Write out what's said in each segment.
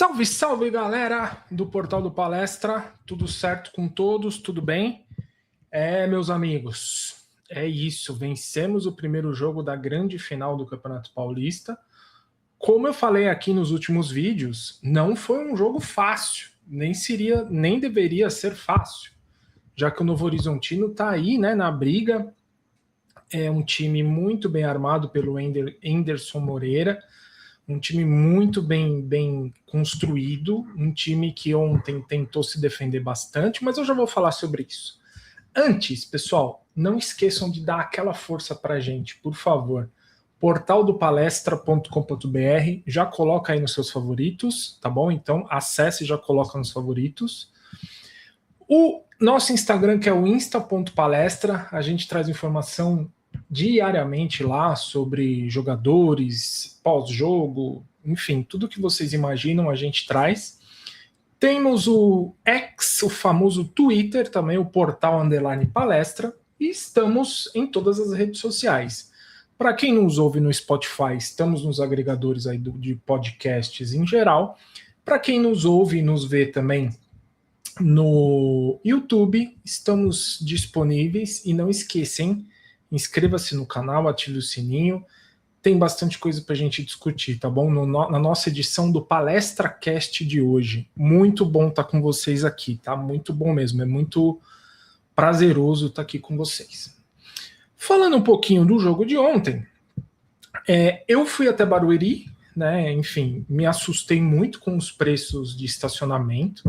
Salve, salve, galera do Portal do Palestra. Tudo certo com todos? Tudo bem? Meus amigos, é isso. Vencemos o primeiro jogo da grande final do Campeonato Paulista. Como eu falei aqui nos últimos vídeos, não foi um jogo fácil. Nem deveria ser fácil, já que o Novo Horizontino está aí, né, na briga. É um time muito bem armado pelo Enderson Moreira. Um time muito bem construído, um time que ontem tentou se defender bastante, mas eu já vou falar sobre isso. Antes, pessoal, não esqueçam de dar aquela força para a gente, por favor. Portaldopalestra.com.br, já coloca aí nos seus favoritos, tá bom? Então acesse e já coloca nos favoritos. O nosso Instagram, que é o insta.palestra, a gente traz informação diariamente lá sobre jogadores, pós-jogo, enfim, tudo que vocês imaginam a gente traz. Temos o X, o famoso Twitter, também o Portal _ Palestra, e estamos em todas as redes sociais. Para quem nos ouve no Spotify, estamos nos agregadores aí de podcasts em geral. Para quem nos ouve e nos vê também no YouTube, estamos disponíveis, e não esqueçam, inscreva-se no canal, ative o sininho, tem bastante coisa para a gente discutir, tá bom? Na nossa edição do PalestraCast de hoje. Muito bom estar com vocês aqui, tá? Muito bom mesmo, é muito prazeroso estar aqui com vocês. Falando um pouquinho do jogo de ontem, eu fui até Barueri, né? Enfim, me assustei muito com os preços de estacionamento,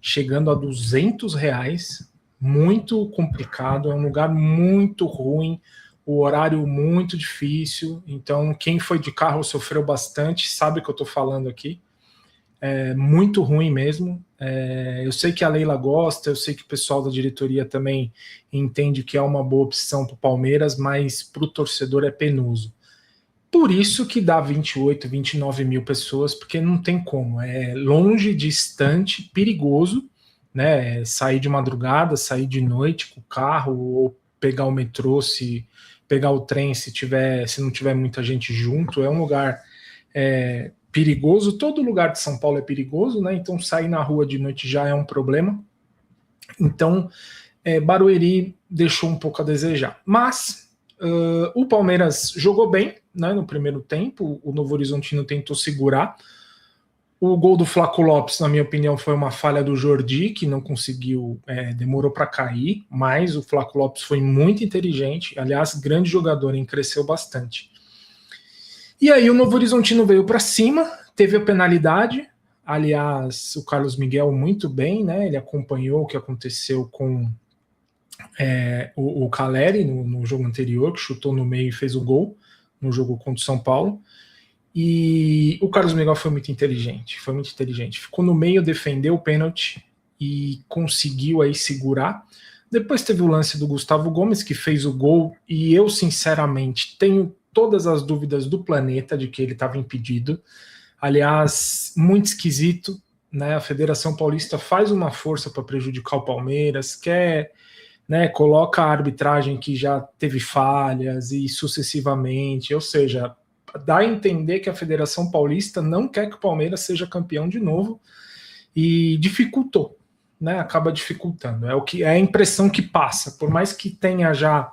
chegando a R$200, muito complicado, é um lugar muito ruim, o horário muito difícil, então quem foi de carro sofreu bastante, sabe o que eu estou falando aqui, é muito ruim mesmo. Eu sei que a Leila gosta, eu sei que o pessoal da diretoria também entende que é uma boa opção para o Palmeiras, mas para o torcedor é penoso. Por isso que dá 28, 29 mil pessoas, porque não tem como, é longe, distante, perigoso, né? Sair de madrugada, sair de noite com o carro, ou pegar o metrô, se pegar o trem, se não tiver muita gente junto. É um lugar perigoso. Todo lugar de São Paulo é perigoso, né? Então sair na rua de noite já é um problema. Então Barueri deixou um pouco a desejar, mas o Palmeiras jogou bem, né, no primeiro tempo. O Novo Horizontino tentou segurar. O gol do Flaco Lopes, na minha opinião, foi uma falha do Jordi, que não conseguiu, demorou para cair, mas o Flaco Lopes foi muito inteligente, aliás, grande jogador, cresceu bastante. E aí o Novo Horizontino veio para cima, teve a penalidade, aliás, o Carlos Miguel muito bem, né, ele acompanhou o que aconteceu com o Caleri no jogo anterior, que chutou no meio e fez o gol no jogo contra o São Paulo. E o Carlos Miguel foi muito inteligente, ficou no meio, defendeu o pênalti e conseguiu aí segurar. Depois teve o lance do Gustavo Gomes, que fez o gol, e eu sinceramente tenho todas as dúvidas do planeta de que ele estava impedido. Aliás, muito esquisito, né? A Federação Paulista faz uma força para prejudicar o Palmeiras, quer, né, coloca a arbitragem que já teve falhas e sucessivamente, ou seja, dá a entender que a Federação Paulista não quer que o Palmeiras seja campeão de novo, e dificultou, né? Acaba dificultando. É a impressão que passa, por mais que tenha já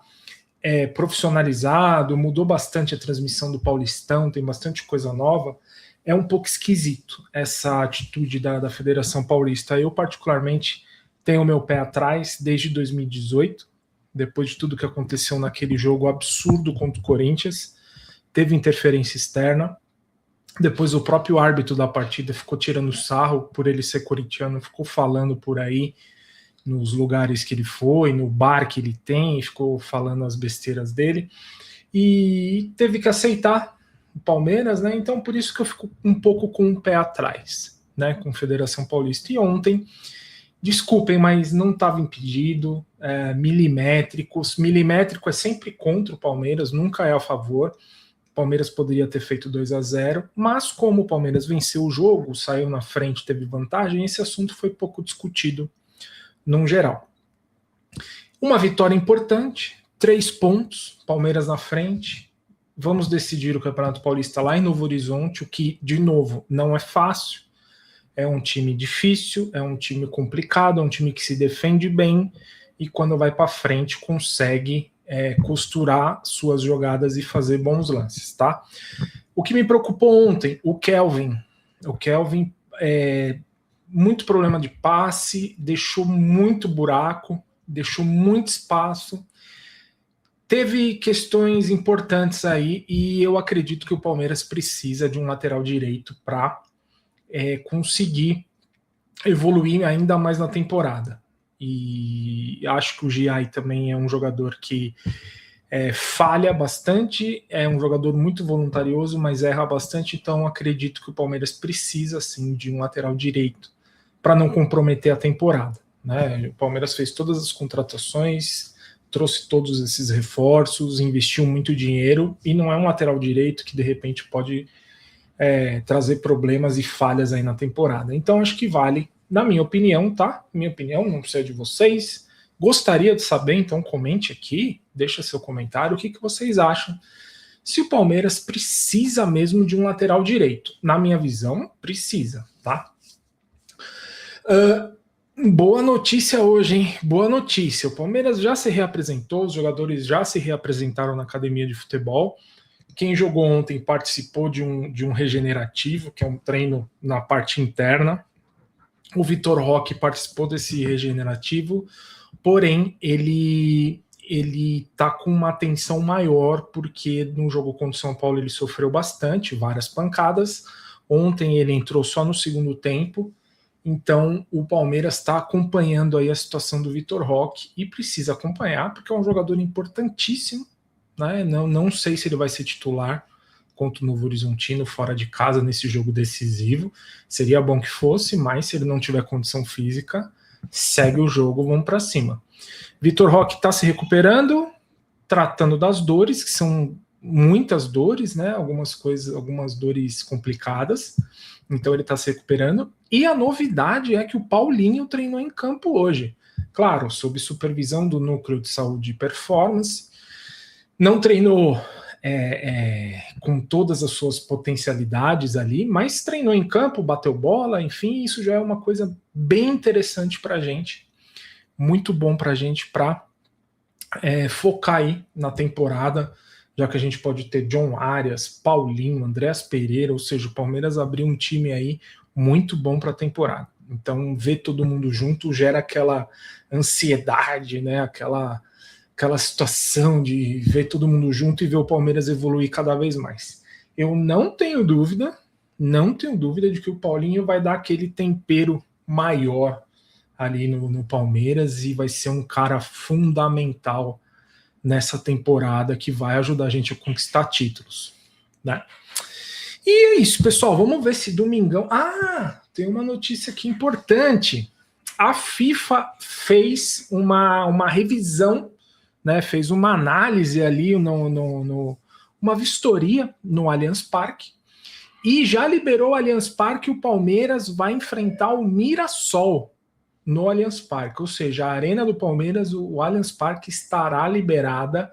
profissionalizado, mudou bastante a transmissão do Paulistão, tem bastante coisa nova, é um pouco esquisito essa atitude da Federação Paulista. Eu particularmente tenho o meu pé atrás desde 2018, depois de tudo que aconteceu naquele jogo absurdo contra o Corinthians. Teve interferência externa, depois o próprio árbitro da partida ficou tirando sarro por ele ser corintiano, ficou falando por aí nos lugares que ele foi, no bar que ele tem, ficou falando as besteiras dele, e teve que aceitar o Palmeiras, né? Então por isso que eu fico um pouco com o pé atrás, né, com a Federação Paulista. E ontem, desculpem, mas não estava impedido, milimétrico é sempre contra o Palmeiras, nunca é a favor. O Palmeiras poderia ter feito 2-0, mas como o Palmeiras venceu o jogo, saiu na frente, teve vantagem, esse assunto foi pouco discutido num geral. Uma vitória importante, 3 pontos, Palmeiras na frente. Vamos decidir o Campeonato Paulista lá em Novo Horizonte, o que, de novo, não é fácil. é um time difícil, é um time complicado, é um time que se defende bem e quando vai para frente consegue costurar suas jogadas e fazer bons lances, tá? O que me preocupou ontem, o Kelvin, muito problema de passe, deixou muito buraco, deixou muito espaço, teve questões importantes aí e eu acredito que o Palmeiras precisa de um lateral direito para conseguir evoluir ainda mais na temporada. E acho que o Giai também é um jogador que falha bastante, é um jogador muito voluntarioso, mas erra bastante, então acredito que o Palmeiras precisa sim de um lateral direito para não comprometer a temporada, né? O Palmeiras fez todas as contratações, trouxe todos esses reforços, investiu muito dinheiro e não é um lateral direito que de repente pode trazer problemas e falhas aí na temporada. Então acho que vale, na minha opinião, tá? Minha opinião, não sei de vocês. Gostaria de saber, então comente aqui, deixa seu comentário, o que vocês acham. Se o Palmeiras precisa mesmo de um lateral direito. Na minha visão, precisa, tá? Boa notícia hoje, hein? Boa notícia. O Palmeiras já se reapresentou, os jogadores já se reapresentaram na academia de futebol. Quem jogou ontem participou de um regenerativo, que é um treino na parte interna. O Vitor Roque participou desse regenerativo, porém ele tá com uma atenção maior, porque no jogo contra o São Paulo ele sofreu bastante, várias pancadas. Ontem ele entrou só no segundo tempo, então o Palmeiras está acompanhando aí a situação do Vitor Roque e precisa acompanhar, porque é um jogador importantíssimo, né? Não sei se ele vai ser titular contra o Novo Horizontino fora de casa nesse jogo decisivo. Seria bom que fosse, mas se ele não tiver condição física, segue o jogo, vamos para cima. Vitor Roque está se recuperando, tratando das dores, que são muitas dores, né? Algumas dores complicadas. Então ele está se recuperando. E a novidade é que o Paulinho treinou em campo hoje. Claro, sob supervisão do Núcleo de Saúde e Performance. Não treinou com todas as suas potencialidades ali, mas treinou em campo, bateu bola, enfim, isso já é uma coisa bem interessante para a gente, muito bom para a gente para focar aí na temporada, já que a gente pode ter John Arias, Paulinho, Andréas Pereira, ou seja, o Palmeiras abriu um time aí muito bom para a temporada. Então, ver todo mundo junto gera aquela ansiedade, né? Aquela situação de ver todo mundo junto e ver o Palmeiras evoluir cada vez mais. Eu não tenho dúvida de que o Paulinho vai dar aquele tempero maior ali no Palmeiras e vai ser um cara fundamental nessa temporada que vai ajudar a gente a conquistar títulos, né? E é isso, pessoal, vamos ver se domingão... tem uma notícia aqui importante. A FIFA fez uma revisão, né, fez uma análise ali, uma vistoria no Allianz Parque e já liberou o Allianz Parque. O Palmeiras vai enfrentar o Mirassol no Allianz Parque, ou seja, a arena do Palmeiras, o Allianz Parque estará liberada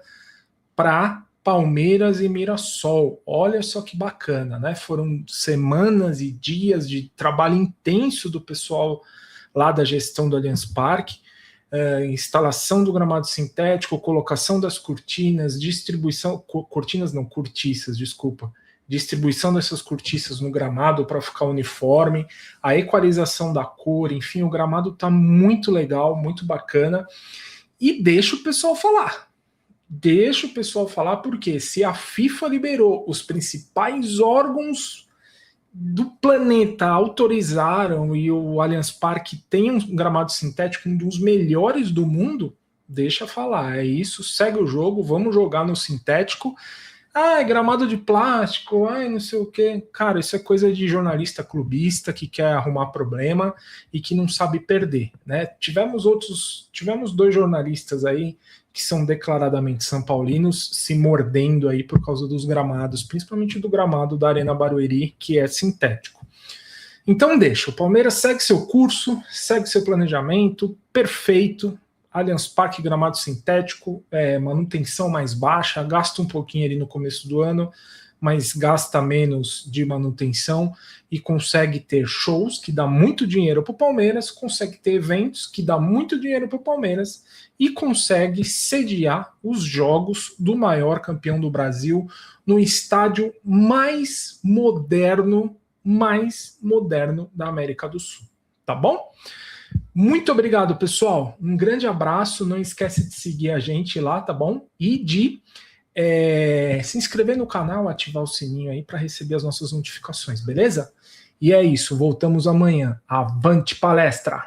para Palmeiras e Mirassol. Olha só que bacana, né? Foram semanas e dias de trabalho intenso do pessoal lá da gestão do Allianz Parque. Instalação do gramado sintético, colocação das cortinas, distribuição dessas cortiças no gramado para ficar uniforme, a equalização da cor, enfim, o gramado está muito legal, muito bacana, e deixa o pessoal falar, porque se a FIFA liberou, os principais órgãos do planeta autorizaram e o Allianz Parque tem um gramado sintético, um dos melhores do mundo, deixa falar, é isso, segue o jogo, vamos jogar no sintético. É gramado de plástico, não sei o quê. Cara, isso é coisa de jornalista clubista que quer arrumar problema e que não sabe perder, né? Tivemos 2 jornalistas aí que são declaradamente são paulinos se mordendo aí por causa dos gramados, principalmente do gramado da Arena Barueri, que é sintético. Então deixa, o Palmeiras segue seu curso, segue seu planejamento, perfeito. Allianz Parque, gramado sintético, manutenção mais baixa, gasta um pouquinho ali no começo do ano, mas gasta menos de manutenção e consegue ter shows que dá muito dinheiro para o Palmeiras, consegue ter eventos que dá muito dinheiro para o Palmeiras e consegue sediar os jogos do maior campeão do Brasil no estádio mais moderno da América do Sul. Tá bom? Muito obrigado, pessoal. Um grande abraço. Não esquece de seguir a gente lá, tá bom? E de se inscrever no canal, ativar o sininho aí para receber as nossas notificações, beleza? E é isso. Voltamos amanhã. Avante palestra!